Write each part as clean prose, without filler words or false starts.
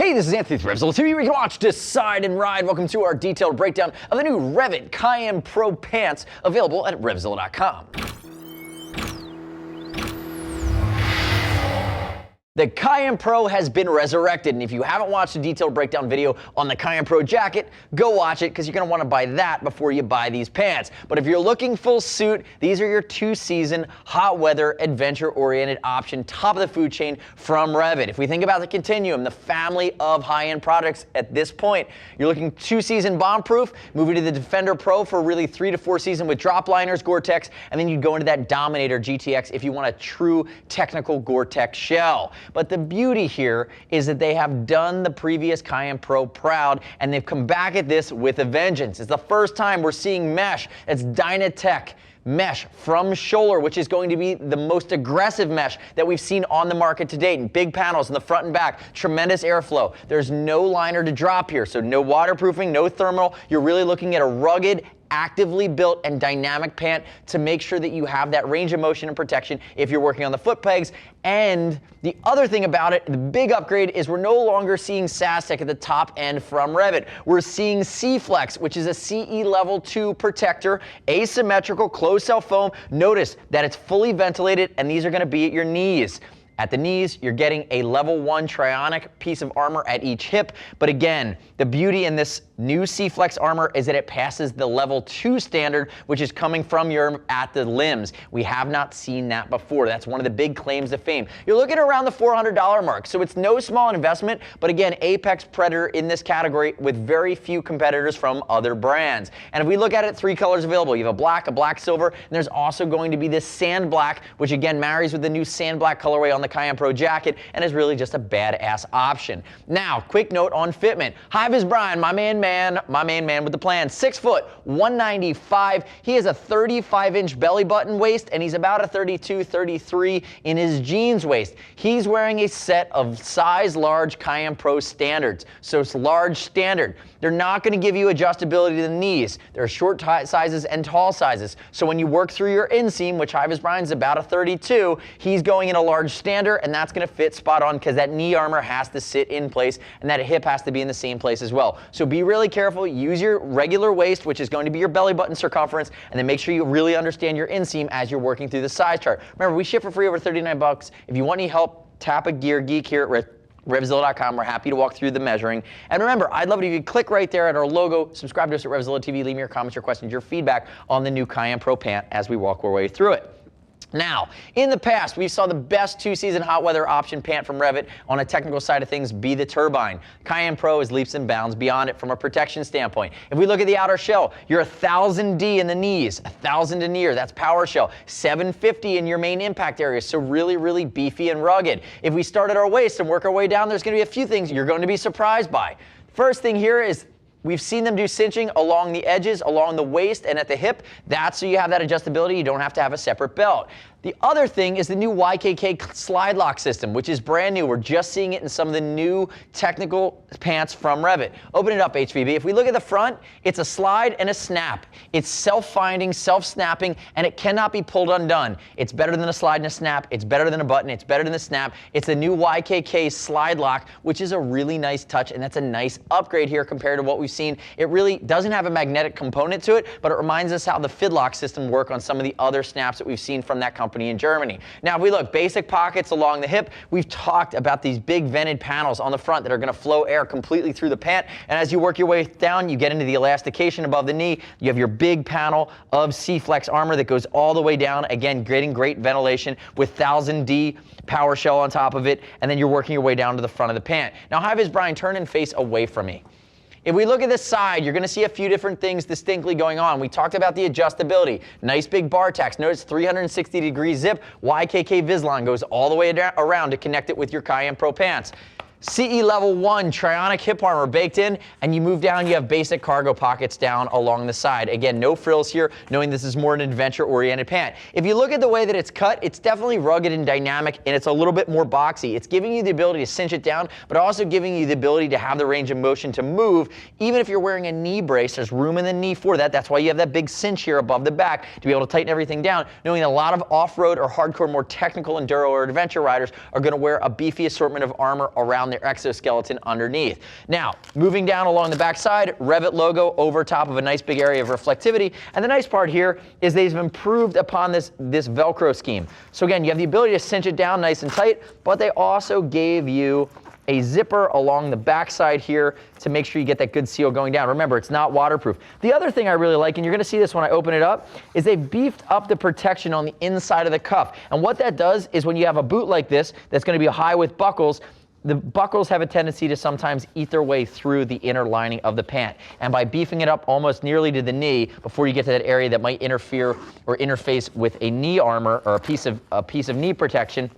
Hey, this is Anthony with RevZilla TV. We can watch, decide, and ride. Welcome to our detailed breakdown of the new REV'IT Cayenne Pro Pants, available at RevZilla.com. The Cayenne Pro has been resurrected, and if you haven't watched a detailed breakdown video on the Cayenne Pro jacket, go watch it because you're going to want to buy that before you buy these pants. But if you're looking full suit, these are your two-season, hot weather, adventure-oriented option, top of the food chain from REV'IT. If we think about the continuum, the family of high-end products at this point, you're looking two-season bomb-proof, moving to the Defender Pro for really 3 to 4 season with drop liners, Gore-Tex, and then you'd go into that Dominator GTX if you want a true technical Gore-Tex shell. But the beauty here is that they have done the previous Cayenne Pro proud, and they've come back at this with a vengeance. It's the first time we're seeing mesh. It's Dynatec mesh from Schoeller, which is going to be the most aggressive mesh that we've seen on the market to date. And big panels in the front and back, tremendous airflow. There's no liner to drop here, so no waterproofing, no thermal. You're really looking at a rugged, actively built and dynamic pant to make sure that you have that range of motion and protection if you're working on the foot pegs. And the other thing about it, the big upgrade, is we're no longer seeing SASTEC at the top end from REV'IT. We're seeing C-Flex, which is a CE Level 2 protector, asymmetrical closed cell foam. Notice that it's fully ventilated, and these are gonna be at your knees. At the knees, you're getting a level 1 Trionic piece of armor at each hip. But again, the beauty in this new C-Flex armor is that it passes the level 2 standard, which is coming from your at the limbs. We have not seen that before. That's one of the big claims to fame. You're looking at around the $400 mark, so it's no small investment, but again, apex predator in this category with very few competitors from other brands. And if we look at it, 3 colors available. You have a black silver, and there's also going to be this sand black, which again marries with the new sand black colorway on the Cayenne Pro jacket and is really just a badass option. Now, quick note on fitment. Hi, this is Brian, my main man with the plan. 6 foot, 195. He has a 35-inch belly button waist, and he's about a 32, 33 in his jeans waist. He's wearing a set of size large Cayenne Pro standards, so it's large standard. They're not going to give you adjustability to the knees. There are short sizes and tall sizes. So when you work through your inseam, which High Vis Brian's about a 32, he's going in a large standard, and that's going to fit spot on because that knee armor has to sit in place and that hip has to be in the same place as well. So be really careful. Use your regular waist, which is going to be your belly button circumference, and then make sure you really understand your inseam as you're working through the size chart. Remember, we ship for free over 39 bucks. If you want any help, tap a gear geek here at RevZilla.com. We're happy to walk through the measuring. And remember, I'd love it if you click right there at our logo, subscribe to us at RevZilla TV, leave me your comments, your questions, your feedback on the new Cayenne Pro Pant as we walk our way through it. Now, in the past, we saw the best two-season hot weather option pant from REV'IT on a technical side of things be the turbine. Cayenne Pro is leaps and bounds beyond it from a protection standpoint. If we look at the outer shell, you're 1000D in the knees, 1000 in ear, that's power shell, 750 in your main impact areas, so really, really beefy and rugged. If we start at our waist and work our way down, there's going to be a few things you're going to be surprised by. First thing here is we've seen them do cinching along the edges, along the waist, and at the hip. That's so you have that adjustability. You don't have to have a separate belt. The other thing is the new YKK slide lock system, which is brand new. We're just seeing it in some of the new technical pants from REV'IT. Open it up, HVB. If we look at the front, it's a slide and a snap. It's self-finding, self-snapping, and it cannot be pulled undone. It's better than a slide and a snap. It's better than a button. It's better than a snap. It's a new YKK slide lock, which is a really nice touch, and that's a nice upgrade here compared to what we've seen. It really doesn't have a magnetic component to it, but it reminds us how the Fidlock system work on some of the other snaps that we've seen from that company in Germany. Now, if we look, basic pockets along the hip, we've talked about these big vented panels on the front that are going to flow air completely through the pant, and as you work your way down, you get into the elastication above the knee. You have your big panel of C-Flex armor that goes all the way down, again, getting great ventilation with 1000D power shell on top of it, and then you're working your way down to the front of the pant. Now, High Vis Brian, turn and face away from me. If we look at this side, you're going to see a few different things distinctly going on. We talked about the adjustability. Nice big bar tacks. Notice 360-degree zip. YKK Visline goes all the way around to connect it with your Cayenne Pro Pants. CE Level 1 Trionic hip armor baked in, and you move down, you have basic cargo pockets down along the side. Again, no frills here, knowing this is more an adventure-oriented pant. If you look at the way that it's cut, it's definitely rugged and dynamic, and it's a little bit more boxy. It's giving you the ability to cinch it down, but also giving you the ability to have the range of motion to move. Even if you're wearing a knee brace, there's room in the knee for that. That's why you have that big cinch here above the back to be able to tighten everything down, knowing that a lot of off-road or hardcore, more technical enduro or adventure riders are going to wear a beefy assortment of armor around their exoskeleton underneath. Now, moving down along the back side, REV'IT logo over top of a nice big area of reflectivity. And the nice part here is they've improved upon this Velcro scheme. So again, you have the ability to cinch it down nice and tight, but they also gave you a zipper along the backside here to make sure you get that good seal going down. Remember, it's not waterproof. The other thing I really like, and you're gonna see this when I open it up, is they've beefed up the protection on the inside of the cuff. And what that does is when you have a boot like this that's gonna be high with buckles, the buckles have a tendency to sometimes eat their way through the inner lining of the pant. And by beefing it up almost nearly to the knee before you get to that area that might interfere or interface with a knee armor or a piece of knee protection,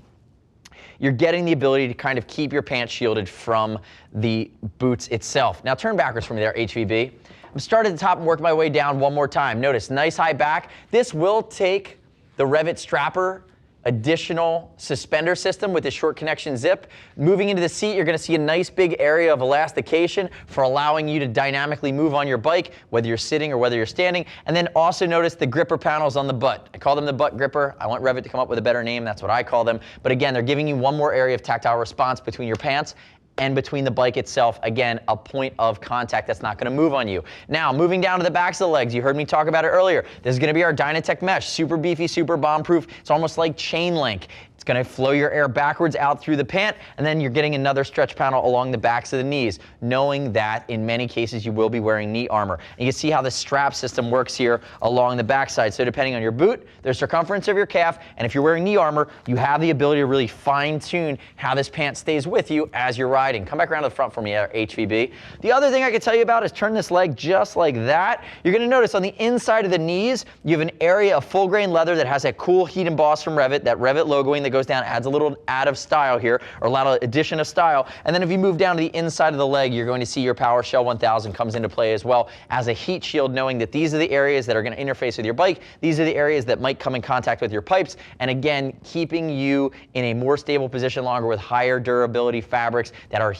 you're getting the ability to kind of keep your pants shielded from the boots itself. Now turn backwards for me there, HVB. I'm starting at the top and working my way down one more time. Notice, nice high back. This will take the REV'IT strapper additional suspender system with a short connection zip. Moving into the seat, you're gonna see a nice big area of elastication for allowing you to dynamically move on your bike, whether you're sitting or whether you're standing. And then also notice the gripper panels on the butt. I call them the butt gripper. I want REV'IT to come up with a better name. That's what I call them. But again, they're giving you one more area of tactile response between your pants and between the bike itself. Again, a point of contact that's not gonna move on you. Now, moving down to the backs of the legs, you heard me talk about it earlier. This is gonna be our Dynatec mesh, super beefy, super bomb-proof. It's almost like chain link. It's gonna flow your air backwards out through the pant, and then you're getting another stretch panel along the backs of the knees, knowing that in many cases you will be wearing knee armor. And you can see how the strap system works here along the backside. So depending on your boot, the circumference of your calf, and if you're wearing knee armor, you have the ability to really fine-tune how this pant stays with you as you're riding. Come back around to the front for me, HVB. The other thing I can tell you about is turn this leg just like that. You're gonna notice on the inside of the knees, you have an area of full grain leather that has that cool heat emboss from REV'IT, that REV'IT logoing that goes down, adds a little add of style here, or a little addition of style. And then if you move down to the inside of the leg, you're going to see your PowerShell 1000 comes into play as well as a heat shield, knowing that these are the areas that are going to interface with your bike. These are the areas that might come in contact with your pipes. And again, keeping you in a more stable position longer with higher durability fabrics that are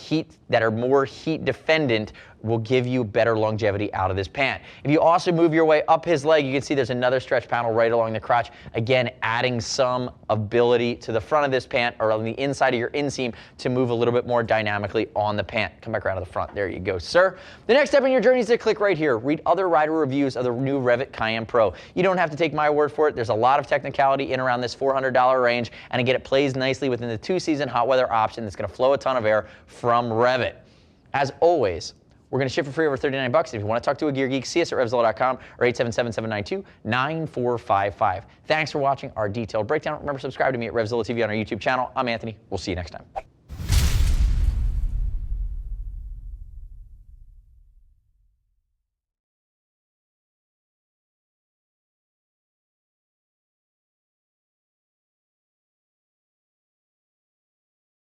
more heat defendant will give you better longevity out of this pant. If you also move your way up his leg, you can see there's another stretch panel right along the crotch. Again, adding some ability to the front of this pant or on the inside of your inseam to move a little bit more dynamically on the pant. Come back around to the front. There you go, sir. The next step in your journey is to click right here. Read other rider reviews of the new REV'IT Cayenne Pro. You don't have to take my word for it. There's a lot of technicality in around this $400 range, and again, it plays nicely within the 2-season hot weather option that's going to flow a ton of air from REV'IT. As always, we're going to ship for free over $39. If you want to talk to a gear geek, see us at RevZilla.com or 877-792-9455. Thanks for watching our detailed breakdown. Remember, subscribe to me at RevZilla TV on our YouTube channel. I'm Anthony. We'll see you next time.